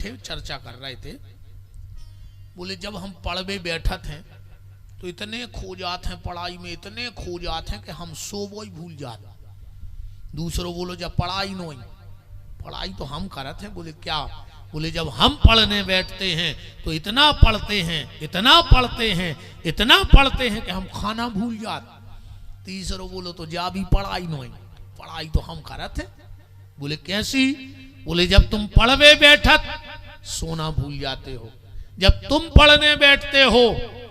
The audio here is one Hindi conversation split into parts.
बैठे चर्चा कर रहे थे। बोले जब हम पढ़वे बैठा थे तो इतने खो जाते हैं पढ़ाई में, इतने खो जाते हैं कि हम सोबो ही भूल जाते। दूसरों बोलो जब पढ़ाई नहीं, पढ़ाई तो हम करते हैं। बोले क्या? बोले जब हम पढ़ने बैठते हैं तो इतना पढ़ते हैं, इतना पढ़ते हैं, इतना पढ़ते हैं कि हम खाना भूल जाते। तीसरों बोलो तो जा भी पढ़ाई नहीं, पढ़ाई तो हम करते हैं। बोले कैसी? बोले जब तुम पढ़वे बैठत सोना भूल जाते हो, जब तुम पढ़ने बैठते हो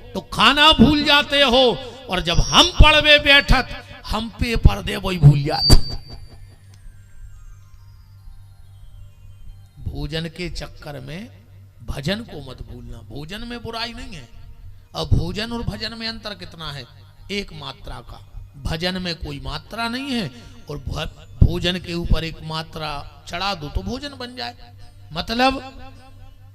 तो खाना भूल जाते हो, और जब हम पढ़वे बैठत हम पेपर दे वही भूल जाते। भोजन के चक्कर में भजन को मत भूलना। भोजन में बुराई नहीं है। अब भोजन और भजन में अंतर कितना है? एक मात्रा का। भजन में कोई मात्रा नहीं है, और भोजन के ऊपर एक मात्रा चढ़ा दो तो भोजन बन जाए। मतलब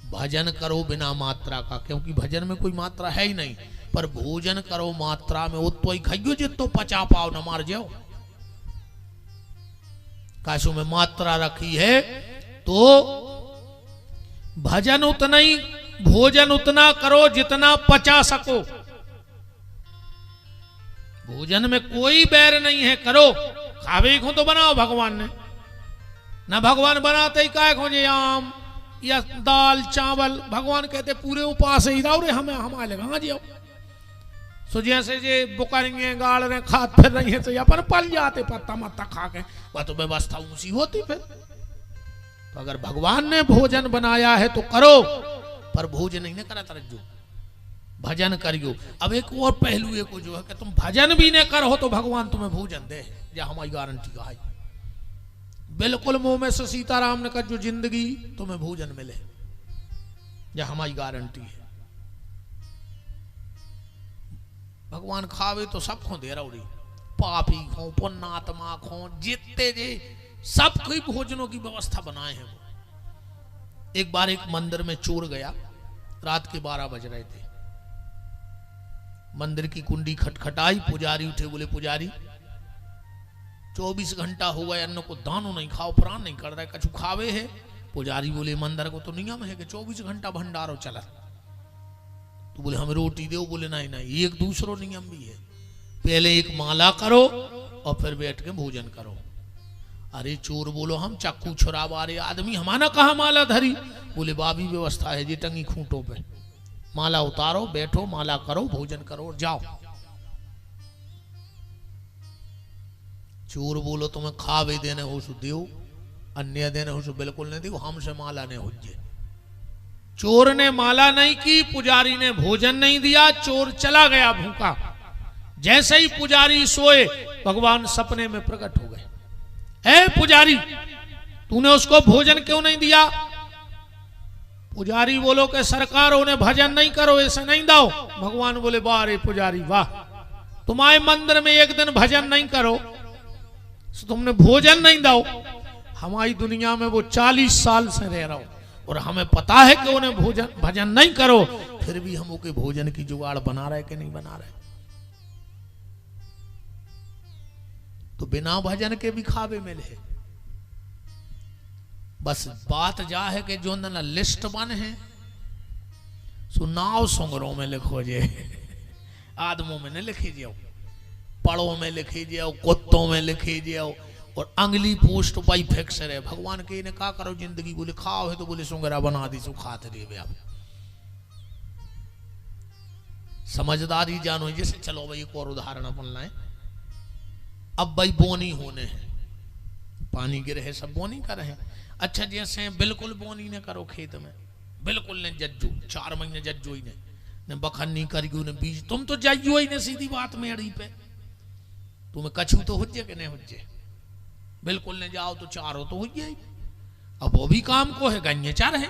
भजन करो बिना मात्रा का, क्योंकि भजन में कोई मात्रा है ही नहीं। पर भोजन करो मात्रा में, वो तो ही खाइयो जितो पचा पाओ न मार जाओ। काशो में मात्रा रखी है तो भजन उतना ही, भोजन उतना करो जितना पचा सको। भोजन में कोई बैर नहीं है, करो। खावे को तो बनाओ भगवान ने ना, भगवान बनाते ही काय खोजे आम या दाल चावल। भगवान कहते पूरे उपास ही रहो रे, हमें हमारे लगा जाओ। सो जैसे जे बुकरेंगे गाड़ रहे खाते फिर रही है तो अपन पल जाते पत्ता मत्ता खा के, वह तो व्यवस्था ऊंची होती। फिर तो अगर भगवान ने भोजन बनाया है तो करो, पर भोजन नहीं करा तरज्जो, भजन करियो। अब एक और पहलू एक जो है कि तुम भजन भी न करो तो भगवान तुम्हें भोजन दे, या हमारी गारंटी का है। बिल्कुल मुंह में से सीताराम ने कहा जो जिंदगी तुम्हें भोजन मिले, या हमारी गारंटी है। भगवान खावे तो सबको दे रहा, पापी खो पुण्यात्मा खो जितने जे सबकी भोजनों की व्यवस्था बनाए हैं वो। एक बार एक मंदिर में चोर गया, रात के 12 बज रहे थे। मंदिर की कुंडी खटखटाई, पुजारी उठे। बोले पुजारी 24 घंटा हो गए अन्न को दानो नहीं खाओ, प्राण नहीं कर रहा, कछु खावे है। पुजारी बोले मंदिर को तो नियम है कि 24 घंटा भंडारो चला। तो बोले हम रोटी दो। बोले नहीं नहीं, एक दूसरो नियम भी है, पहले एक माला करो और फिर बैठ के भोजन करो। अरे चोर बोलो हम चाकू छुरावा रहे आदमी, हमारा कहा माला धरी। बोले बाबी व्यवस्था है जी, टंगी खूंटों पे माला उतारो, बैठो, माला करो, भोजन करो और जाओ। चोर बोलो तुम्हें खावे देने हो सो देव, अन्य देने हो सो बिल्कुल नहीं दो, हमसे माला नहीं होजे। चोर ने माला नहीं की, पुजारी ने भोजन नहीं दिया, चोर चला गया भूखा। जैसे ही पुजारी सोए भगवान सपने में प्रकट हो गए। ए पुजारी तूने उसको भोजन क्यों नहीं दिया? पुजारी बोलो कि सरकार उन्हें भजन नहीं करो, ऐसे नहीं दो। भगवान बोले वाह रे पुजारी वाह, तुम्हारे मंदिर में एक दिन भजन नहीं करो, तुमने भोजन नहीं दो। हमारी दुनिया में वो 40 साल से रह रहा हो और हमें पता है कि उन्हें भजन नहीं करो, फिर भी हम ओके भोजन की जुगाड़ बना रहे कि नहीं बना रहे। तो बिना भजन के भी खावे मिले। बस बात जा है कि जो ना लिस्ट बन है सो नाव सुंगरों में लिखो जे, आदमों में न लिखे जाओ, पड़ों में लिखे जाओ, कुत्तों में लिखे जाओ, और अंगली पोस्ट पाई फिक्स है। भगवान के ने कहा करो जिंदगी, बोले खाओ है तो बोले सुंगरा बना दी सो खाते रहे। आप समझदारी जानो। जैसे चलो भाई एक और उदाहरण अपन लाए। अब भाई बोनी होने हैं, पानी गिरे है, सब बोनी कर रहे हैं। अच्छा जैसे बिल्कुल बोनी ने करो खेत में, बिल्कुल ने जज्जो 4 महीने जज्जो ही ने बखन्नी करियो ने बीज, तुम तो जाइयो ही ने सीधी बात मेड़ी पे। तुम्हें कछू तो हो कि नहीं हो, बिल्कुल ने जाओ तो चारो तो हो जाए। अब वो भी काम को है, गन्य चार है,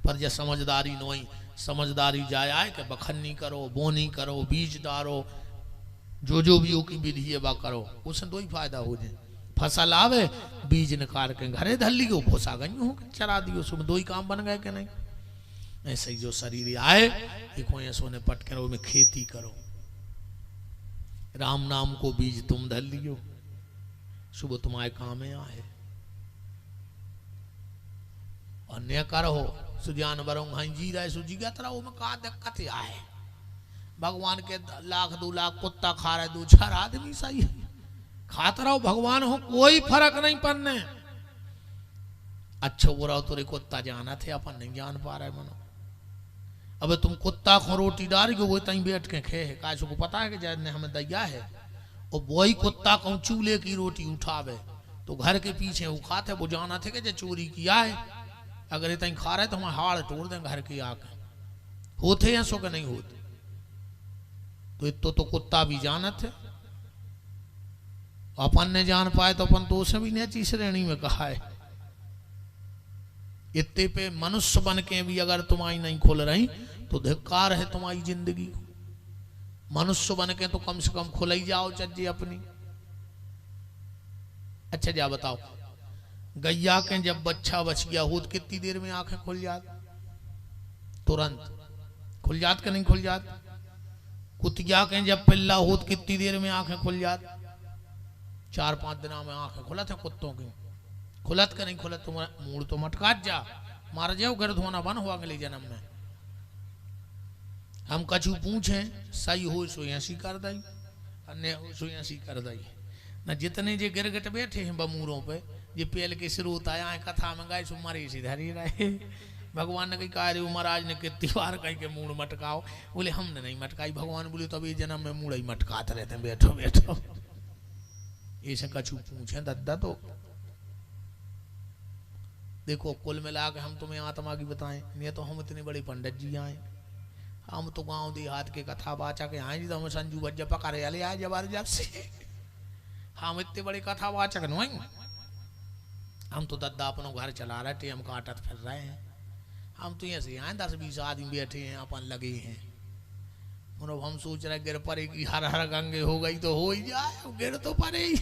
पर जब समझदारी नोई, समझदारी जाए आए कि बखन्नी करो, बोनी करो, बीज डारो, जो भी की विधि है वह करो, उससे दो ही फायदा हो जाए। फसल आवे, बीज निकाल के घरे धर लियो, भूसा गई हो चरा दियो, उसमें 2 ही काम बन गए कि नहीं। ऐसे ही जो शरीर आए एक सोने पट करो में खेती करो, राम नाम को बीज तुम धर लियो, सुबह तुम्हारे काम में आए। और ने करो सु जानवरों हाई जी रहे सु जीगा तरह वो में का दिक्कत आए। भगवान के 1,00,000 2 लाख कुत्ता खा रहे 2-4 आदमी सही खाता रहो भगवान हो कोई फर्क नहीं पड़ने। अच्छा बुरा तो कुत्ता जाना थे अपन नहीं जान पा रहे मनो। अब तुम कुत्ता को रोटी डाल के वो तई बैठ के खे का को पता है कि जैसे ने हमें दैया है और वही कुत्ता को चूल्हे की रोटी उठावे तो घर के पीछे वो खाते वो जाना थे कि जो चोरी किया है अगर इतना खा रहे तो हम हाड़ तोड़ दें घर की आके होते हैं सो के नहीं होते। तो इतो तो कुत्ता भी जाना थे अपन ने जान पाए तो अपन तो उसे भी नीची श्रेणी में कहा है। इतने पे मनुष्य बन के भी अगर तुम्हारी नहीं खुल रही तो धिक्कार है तुम्हारी जिंदगी को। मनुष्य बन के तो कम से कम खुल ही जाओ चज्जे अपनी। अच्छा जा बताओ गैया के जब बच्चा बच गया हो तो कितनी देर में आंखें खुल जात? तुरंत खुल जात के नहीं खुल जात? कुतिया के जब पिल्ला हो तो कितनी देर में आंखें खुल जात? 4-5 दिनों में आंखें खुलत है कुत्तों की। खुलत के नहीं खुलत तुम्हारा मूड तो मटकात जा मार जाओ घर धोना बन हुआ अगले जन्म में। हम कछु पूछे सही हो सो ऐसी कर दई अन्य हो सो ऐसी कर दई न। जितने जे गिरगट बैठे हैं बमूरों पे जे पेल के स्रोत आया है कथा में गाय सो मरे सीधरी रहे। भगवान ने कही कहा रे महाराज ने कितनी बार कहीं के मूड मटकाओ। बोले हमने नहीं मटकाई। भगवान बोले तो अभी जन्म में मूड ही मटकाते रहते हैं बैठो बैठो। ऐसे कछु पूछे दद्दा तो देखो कुल मिला के हम तुम्हें आत्मा की बताएं नहीं तो हम इतने बड़े पंडित जी आए। हम तो गांव देहात के कथा बाचा के आए जी तो हम संजू बज्जा पकारे वाले आए जबरदस्ती। हम इतने बड़े कथा वाचक नहीं। हम तो दद्दा अपनों घर चला रहे थे हम काटत फिर रहे हैं। हम तो ऐसे आए 10-20 आदमी बैठे हैं अपन लगे हैं। मतलब हम सोच रहे गिर पड़े की हर हर गंगे हो गई तो हो ही जाए गिर तो पड़े ही।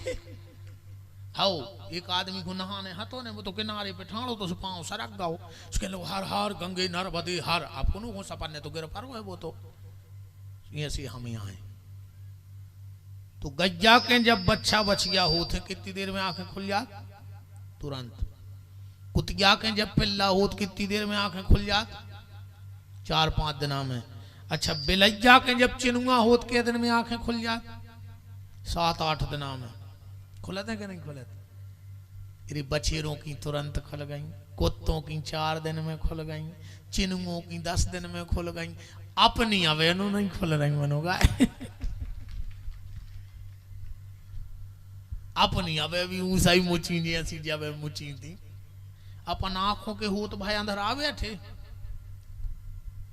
हाओ एक आदमी को नहाने हाथों ने वो तो किनारे पे ठाड़ो तो पाँव सरक गाओ उसके लोग हर हर गंगे नर्मदे हर आपको नो सपन ने तो गिर पर है वो तो ऐसे हम यहाँ आए। तो गैया के जब बच्चा बच गया होते कितनी देर में आंखें खुल जात? तुरंत। कुतिया के जब पिल्ला हो कितनी देर में आंखें खुल जात? 4-5 दिनों में। अच्छा बिलैया के जब चिनुआ हो के दिन में आंखें खुल जात? 7-8 दिनों में। खुलत है कि नहीं खुलत? अरे बछेरों की तुरंत खुल गई, कुत्तों की 4 दिन में खुल गई, चिनुओं की 10 दिन में खुल गई, अपनी अवेनु नहीं खुल रही मनोगा। अपनी अवे भी ऊसाई मुची नहीं ऐसी जब मुची थी अपन आंखों के हो तो भाई अंधरा बैठे।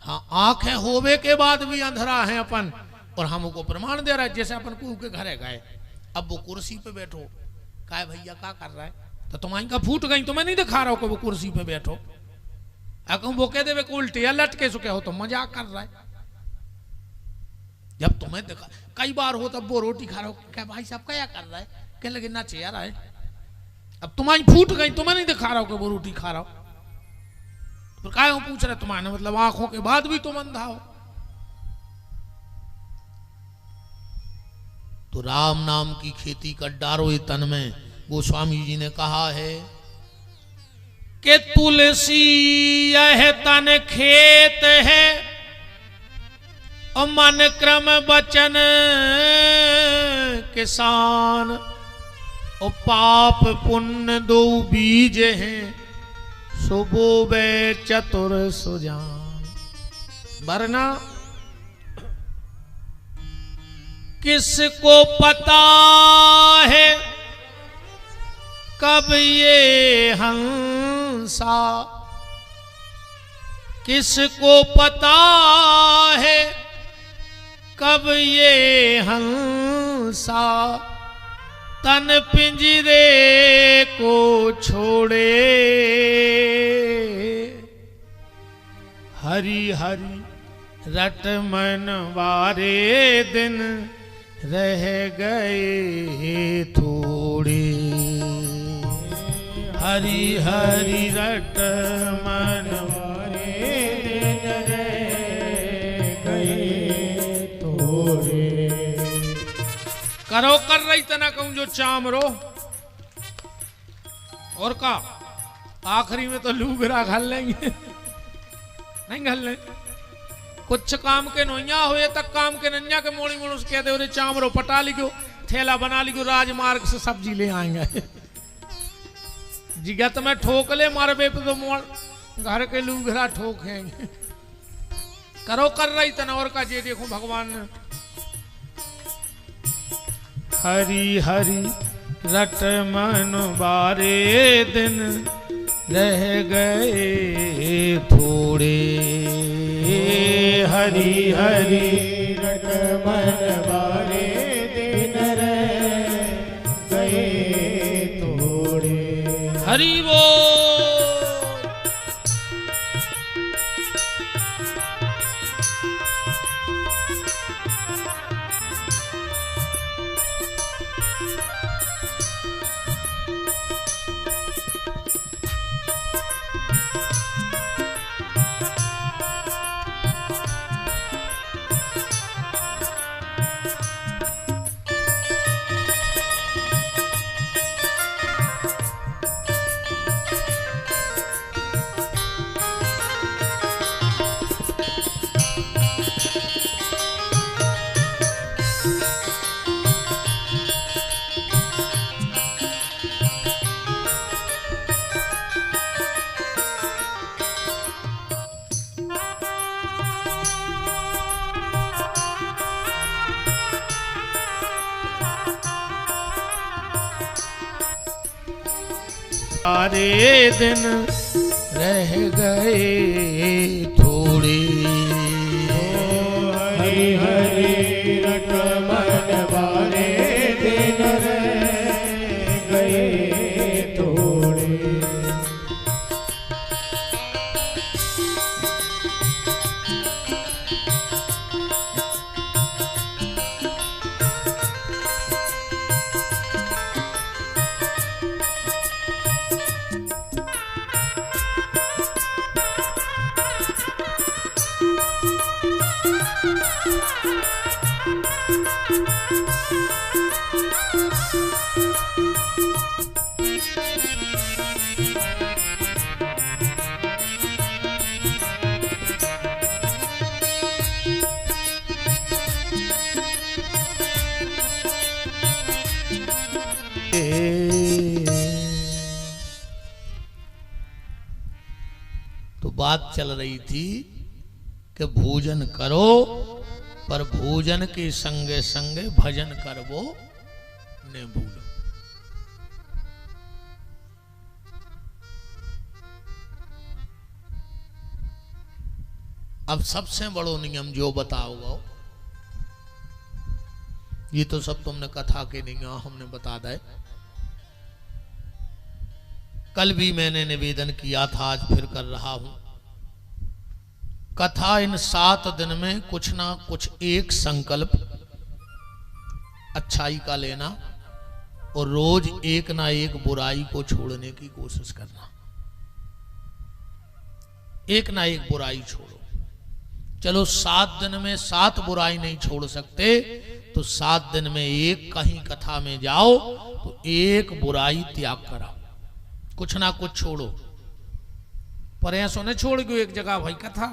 हाँ आंखें होवे के बाद भी अंधरा है अपन और हमको प्रमाण दे रहा है। जैसे अपन कुह के घरे गए अब वो कुर्सी पे बैठो काय भैया क्या कर रहा है तो तुम्हारी का फूट गई तो मैं नहीं दिखा रहा हूँ कि वो कुर्सी पे बैठो। अगर वो कह दे उल्टे या लटके सो क्या हो तो मजाक कर रहा है। जब तुम्हें देखा कई बार हो तब वो रोटी खा रहा हो क्या भाई साहब क्या कर रहा है क्या लगे ना चेहरा है। अब तुम्हारी फूट गई तो मैं नहीं दिखा रहा हूँ कि वो रोटी खा रहा हो तो क्या पूछ रहे तुम्हारे मतलब आंखों के बाद भी तुम अंधा हो। तो राम नाम की खेती कर डारो ये तन में। गोस्वामी जी ने कहा है कि तुलसी यह तन खेत है और मन क्रम बचन किसान और पाप पुण्य 2 बीज हैं सुबोबे चतुर सुजान। वरना किसको पता है कब ये हंसा, किसको पता है कब ये हंसा तन पिंजरे को छोड़े। हरि हरि रट मन वारे दिन रह गए थोड़े। हरि हरि रट मन वारे दिन रह गए थोड़े। करो कर रही तना कहूं जो चामरो और का आखिरी में तो लूगरा घल लेंगे, नहीं घल ले। कुछ काम के नोइया हुए तक काम के नन्या के मोड़ी मोड़ उसके कहते उन्हें चामरो पटा लिखो, थैला बना लिखो, राजमार्ग से सब्जी ले आएंगे। जिगत में ठोक ले मारे पे तो मोड़ घर के लूगरा ठोकेंगे। करो कर रही तनवर का जे देखो भगवान ने हरी हरी रट मन बारे दिन रह गए थोड़े, हरी हरी रट मन बारे दिन रह गए थोड़े। हरि वो सारे दिन रह गए थोड़े, हरी हरी रट मन बारे दिन रह गए थोड़े। तो बात चल रही थी कि भोजन करो पर भोजन के संगे संगे भजन करवो न भूलो। अब सबसे बड़ो नियम जो बताओगे, ये तो सब तुमने कथा के नियम हमने बता दे। कल भी मैंने निवेदन किया था, आज फिर कर रहा हूं। कथा इन 7 दिन में कुछ ना कुछ एक संकल्प अच्छाई का लेना और रोज एक ना एक बुराई को छोड़ने की कोशिश करना। एक ना एक बुराई छोड़ो। चलो 7 दिन में 7 बुराई नहीं छोड़ सकते तो 7 दिन में एक कहीं कथा में जाओ तो एक बुराई त्याग कराओ, कुछ ना कुछ छोड़ो। पर ऐसो न छोड़ गयो एक जगह भाई कथा,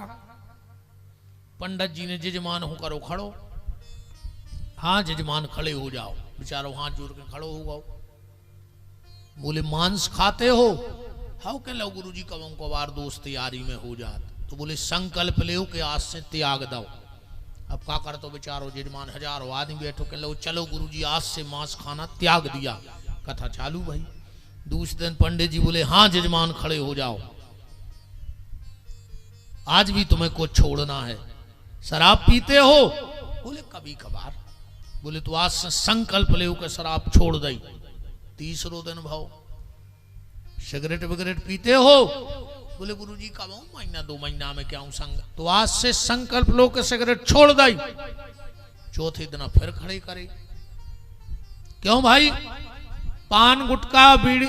पंडित जी ने जजमान हो करो खड़ो, हाँ जजमान खड़े हो जाओ, बेचारो हाथ जोड़ के खड़ो हो जाओ। बोले मांस खाते हो? हाउ के लो गुरु जी कब को बार दोस्त तैयारी में हो जात। तो बोले संकल्प ले कि आज से त्याग दो। अब क्या कर तो बेचारो जजमान हजारों आदमी बैठो के लो चलो गुरु जी आज से मांस खाना त्याग दिया। कथा चालू भाई। दूसरे दिन पंडित जी बोले हाँ जजमान खड़े हो जाओ, आज भी तुम्हें कुछ छोड़ना है। शराब पीते हो? बोले कभी कभार। बोले तो आज से संकल्प ले कि शराब छोड़ दई। तीसरो दिन भाव सिगरेट वगैरह पीते हो? बोले गुरुजी कब महीना 2 महीना में क्या हूं संग, तो आज से संकल्प लो कि सिगरेट छोड़ दई। चौथे दिन फिर खड़े करे। क्यों भाई? पान गुटका बीड़ी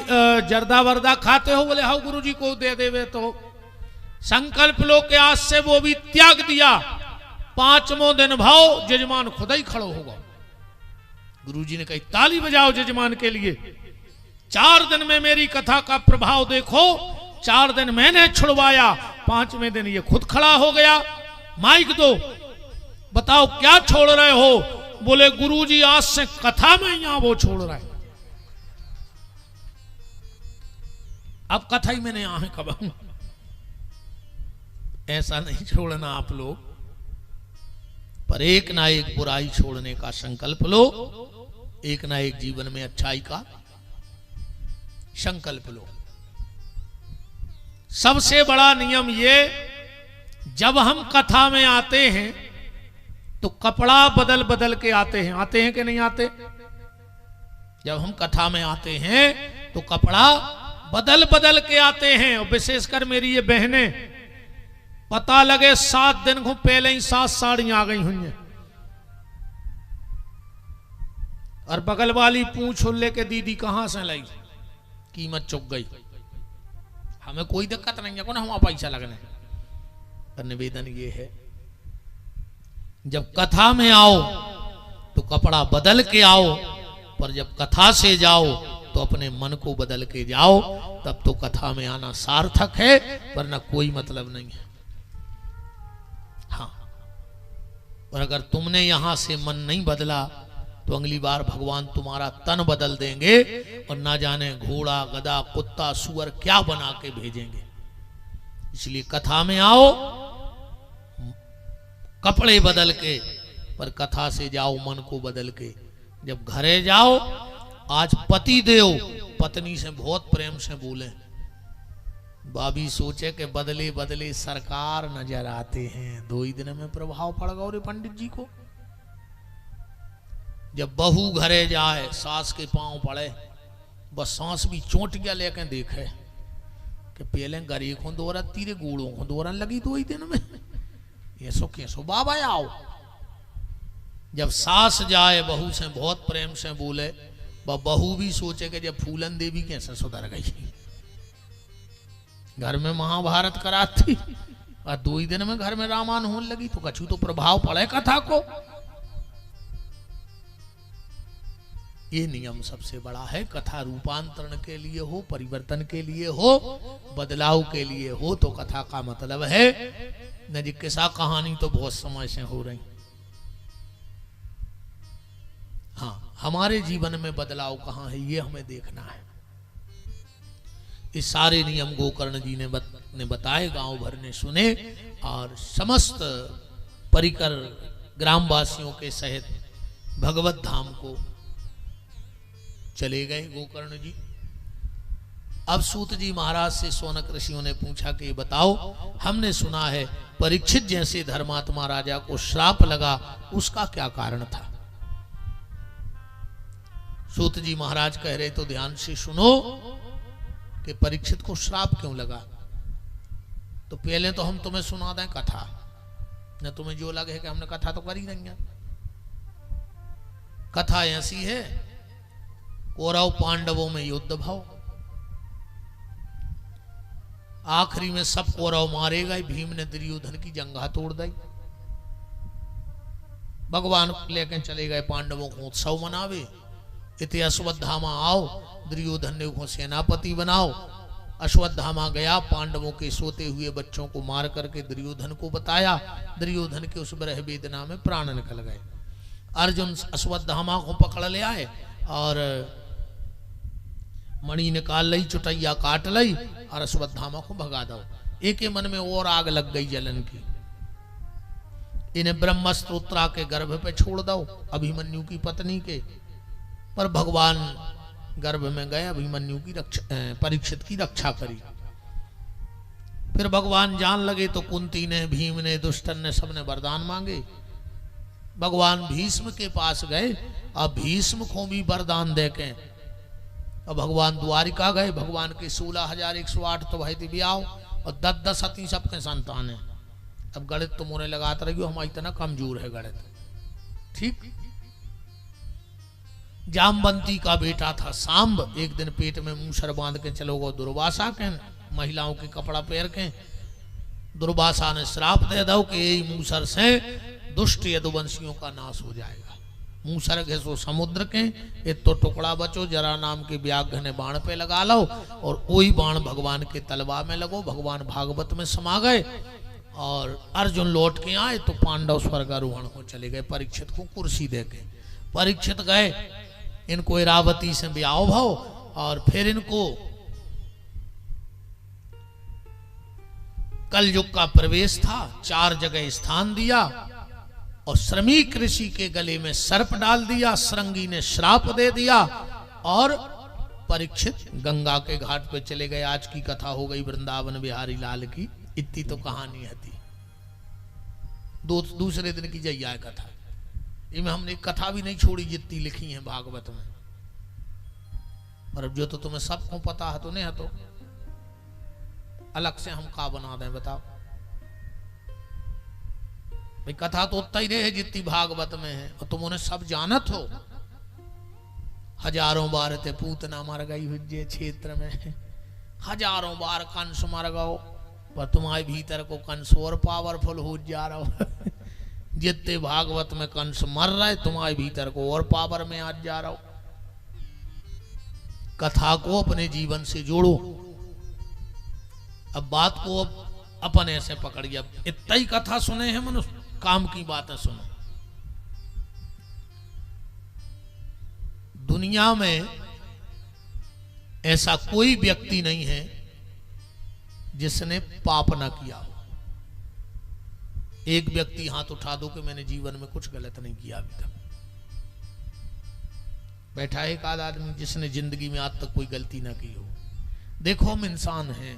जर्दा वर्दा खाते हो? बोले हाँ गुरुजी को दे देवे तो संकल्प लो कि आज से वो भी त्याग दिया। 5वां दिन भाव जजमान खुद ही खड़ो होगा। गुरुजी ने कही ताली बजाओ जजमान के लिए। 4 दिन में मेरी कथा का प्रभाव देखो, 4 दिन मैंने छुड़वाया, 5वें दिन ये खुद खड़ा हो गया। माइक दो, बताओ क्या छोड़ रहे हो? बोले गुरुजी आज से कथा में यहां वो छोड़ रहा है। अब कथा ही मैंने यहां कब, ऐसा नहीं छोड़ना आप लोग, पर एक ना एक बुराई छोड़ने का संकल्प लो, एक ना एक जीवन में अच्छाई का संकल्प लो। सबसे बड़ा नियम ये, जब हम कथा में आते हैं तो कपड़ा बदल बदल के आते हैं कि नहीं आते? जब हम कथा में आते हैं तो कपड़ा बदल बदल के आते हैं। और विशेषकर मेरी ये बहनें, पता लगे 7 दिन को पहले ही 7 साड़ियां आ गई हुई हैं, और बगल वाली पूछ लेके दीदी कहां से लाई, कीमत चुक गई। हमें कोई दिक्कत नहीं है, कौन हमारा पैसा लगने, पर निवेदन ये है जब कथा में आओ तो कपड़ा बदल के आओ, पर जब कथा से जाओ तो अपने मन को बदल के जाओ, तब तो कथा में आना सार्थक है, वरना कोई मतलब नहीं है। हाँ, और अगर तुमने यहां से मन नहीं बदला तो अगली बार भगवान तुम्हारा तन बदल देंगे, और ना जाने घोड़ा गधा कुत्ता सुअर क्या बना के भेजेंगे। इसलिए कथा में आओ कपड़े बदल के, पर कथा से जाओ मन को बदल के। जब घरे जाओ, आज पति देव पत्नी से बहुत प्रेम से बोले, भाभी सोचे कि बदले बदले सरकार नजर आते हैं, 2 ही दिन में प्रभाव पड़ गया रे पंडित जी को। जब बहू घरे जाए, सास के पांव पड़े, बस सांस भी चोटिया लेके देखे कि पहले गरी को दोरा तीरे गूड़ों को दोरा लगी 2 ही दिन में, ये सो कैसो बाबा आओ। जब सास जाए बहू से बहुत प्रेम से बोले, बहू भी सोचे कि जब फूलन देवी कैसे सुधर गई, घर में महाभारत कराती और 2 ही दिन में घर में रामायण होने लगी, तो कछु तो प्रभाव पड़े कथा को। ये नियम सबसे बड़ा है। कथा रूपांतरण के लिए हो, परिवर्तन के लिए हो, बदलाव के लिए हो, तो कथा का मतलब है न जी। किस्सा कहानी तो बहुत समय से हो रही, हाँ, हमारे जीवन में बदलाव कहाँ है ये हमें देखना है। इस सारे नियम गोकर्ण जी ने बताए, गांव भर ने सुने, और समस्त परिकर ग्रामवासियों के सहित भगवत धाम को चले गए गोकर्ण जी। अब सूत जी महाराज से शौनक ऋषियों ने पूछा कि बताओ, हमने सुना है परीक्षित जैसे धर्मात्मा राजा को श्राप लगा, उसका क्या कारण था? सूत जी महाराज कह रहे, तो ध्यान से सुनो कि परीक्षित को श्राप क्यों लगा। तो पहले तो हम तुम्हें सुना दें कथा, न तुम्हें जो लगे कि हमने कथा तो करी नहीं है। कथा ऐसी है, कौरव पांडवों में युद्ध भाव, आखिरी में सब कौरव मारे गए, भीम ने दुर्योधन की जंघा तोड़ दी। भगवान लेकर चले गए पांडवों को उत्सव मनावे, इति अश्वत्थामा आओ, दुर्योधन ने को सेनापति बनाओ। अश्वत्थामा गया, पांडवों के सोते हुए बच्चों को मार करके दुर्योधन को बताया, दुर्योधन के उस विरह वेदना में प्राण निकल गए। अर्जुन अश्वत्थामा को पकड़ ले आए और मणि निकाल ली, चुटैया काट ली और अश्वत्थामा को भगा दो। एक के मन में और आग लग गई जलन की, इन्हें ब्रह्मास्त्र उत्तरा के गर्भ पे छोड़ दो, अभिमन्यु की पत्नी के। पर भगवान गर्भ में गए, अभिमन्यु की रक्षा, परीक्षित की रक्षा करी। फिर भगवान जान लगे तो कुंती ने, भीम ने, दुष्टन ने, सबने वरदान मांगे। भगवान भीष्म के पास गए, अब भीष्म को भी वरदान देके अब भगवान द्वारिका गए। भगवान के 16,108 तो भाई ब्याह और 10-10 अति सबके संतान है। अब गणित तो मोने लगाते रहियो, हमारा इतना कमजोर है गणित, ठीक। जामवंती का बेटा था सांब, एक दिन पेट में मूसर बांध के चलो गो दुर्वासा के, महिलाओं के कपड़ा पहन के। दुर्वासा ने श्राप दे दो कि यही मूसर से दुष्ट यदुवंशियों का नाश हो जाएगा। मूसर घे सो समुद्र के, ये तो टुकड़ा बचो, जरा नाम के व्याघ्र ने बाण पे लगा लो, और वही बाण भगवान के तलवा में लगो। भगवान भागवत में समा गए, और अर्जुन लौट के आए तो पांडव स्वर्गारोहण हो चले गए। परीक्षित को कुर्सी दे के परीक्षित गए, इनको इरावती से ब्याह भाव, और फिर इनको कलयुग का प्रवेश था, 4 जगह स्थान दिया, और श्रमिक ऋषि के गले में सर्प डाल दिया, श्रृंगी ने श्राप दे दिया, और परीक्षित गंगा के घाट पे चले गए। आज की कथा हो गई वृंदावन बिहारी लाल की, इतनी तो कहानी है थी। दूसरे दिन की जैया कथा, इनमें हमने कथा भी नहीं छोड़ी जितनी लिखी है भागवत में। और अब जो तो तुम्हें सबको पता है तो नहीं है, तो अलग से हम का बना दें बताओ भाई। कथा तो उतना ही नहीं है जितनी भागवत में है, और तुम उन्हें सब जानत हो। हजारों बार ते पूतना मर गई हुज्जे क्षेत्र में, हजारों बार कंस मर गओ, पर तुम्हारे भीतर को कंस और पावरफुल हो जा रहा हो। जितने भागवत में कंस मर रहे, तुम्हारे भीतर को और पावर में आज जा रहा हो। कथा को अपने जीवन से जोड़ो। अब बात को अब अपन ऐसे पकड़िए, अब इतना ही कथा सुने हैं मनुष्य, काम की बातें सुनो। दुनिया में ऐसा कोई व्यक्ति नहीं है जिसने पाप ना किया हो। एक व्यक्ति हाथ उठा दो कि मैंने जीवन में कुछ गलत नहीं किया अभी तक। बैठा है एक आध आदमी जिसने जिंदगी में आज तक कोई गलती ना की हो। देखो हम इंसान हैं,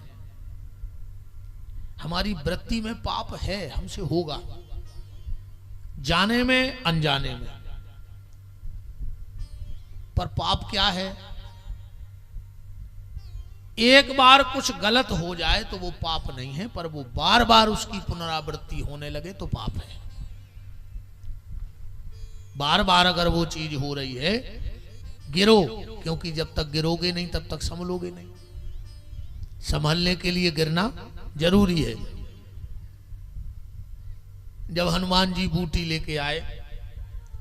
हमारी वृत्ति में पाप है, हमसे होगा, जाने में अनजाने में। पर पाप क्या है? एक बार कुछ गलत हो जाए तो वो पाप नहीं है, पर वो बार बार उसकी पुनरावृत्ति होने लगे तो पाप है। बार बार अगर वो चीज हो रही है, गिरो, क्योंकि जब तक गिरोगे नहीं तब तक संभलोगे नहीं। संभलने के लिए गिरना जरूरी है। जब हनुमान जी बूटी लेके आए,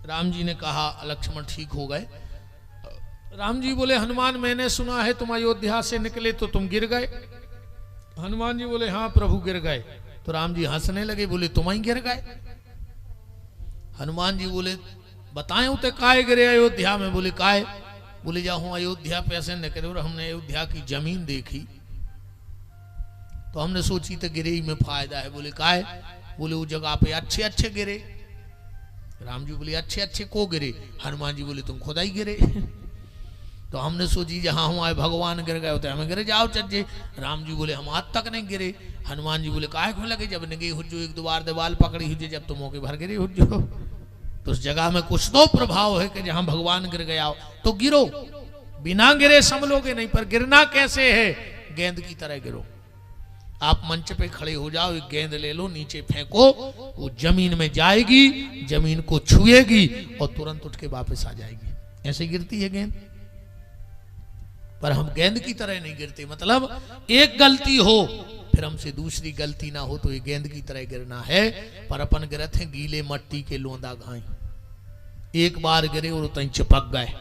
राम जी ने कहा लक्ष्मण ठीक हो गए। राम जी बोले हनुमान मैंने सुना है तुम अयोध्या से निकले तो तुम गिर गए। हनुमान जी बोले हाँ प्रभु गिर गए। तो राम जी हंसने लगे, बोले तुम ही गिर गए। हनुमान जी बोले बताएं उते काहे गिरे अयोध्या में? बोले काहे? बोले जाओ अयोध्या पे ऐसे निकले और हमने अयोध्या की जमीन देखी तो हमने सोची तो गिरे ही में फायदा है। बोले काहे? बोले वो जगह पे अच्छे अच्छे गिरे। राम जी बोले अच्छे अच्छे को गिरे? हनुमान जी बोले तुम खुदा ही गिरे। तो हमने सोची जहां हमारे भगवान गिर गए होते हमें गिरे जाओ चज्जे। राम जी बोले हम आज तक नहीं गिरे। हनुमान जी बोले काहे को लगे? जब निगे हुज्जो एक दो बार दीवाल पकड़ी हुज्जे, जब तुम मौके भर गिरे हुज्जो तो उस जगह में कुछ तो प्रभाव है कि जहां भगवान गिर गया हो तो गिरो। बिना गिरे संभलोगे नहीं। पर गिरना कैसे है? गेंद की तरह गिरो। आप मंच पे खड़े हो जाओ, एक गेंद ले लो, नीचे फेंको, वो जमीन में जाएगी, जमीन को छुएगी और तुरंत उठ के वापस आ जाएगी। ऐसे गिरती है गेंद। पर हम गेंद की तरह नहीं गिरते। मतलब एक गलती हो फिर हमसे दूसरी गलती ना हो तो ये गेंद की तरह गिरना है। पर अपन गिरत हैं गीले मट्टी के लोंदा घाई। एक बार गिरे और उतनी चिपक गए।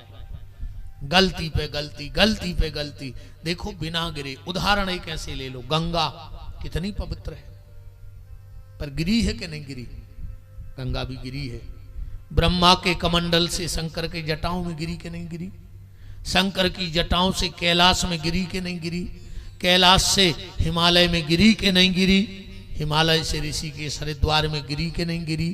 गलती पे गलती, गलती पे गलती। देखो बिना गिरे, उदाहरण एक ऐसे ले लो, गंगा कितनी पवित्र है पर गिरी है कि नहीं गिरी? गंगा भी गिरी है। ब्रह्मा के कमंडल से शंकर के जटाओं में गिरी कि नहीं गिरी? शंकर की जटाओं से कैलाश में गिरी कि नहीं गिरी? कैलाश से हिमालय में गिरी कि नहीं गिरी? हिमालय से ऋषिकेश हरिद्वार में गिरी कि नहीं गिरी?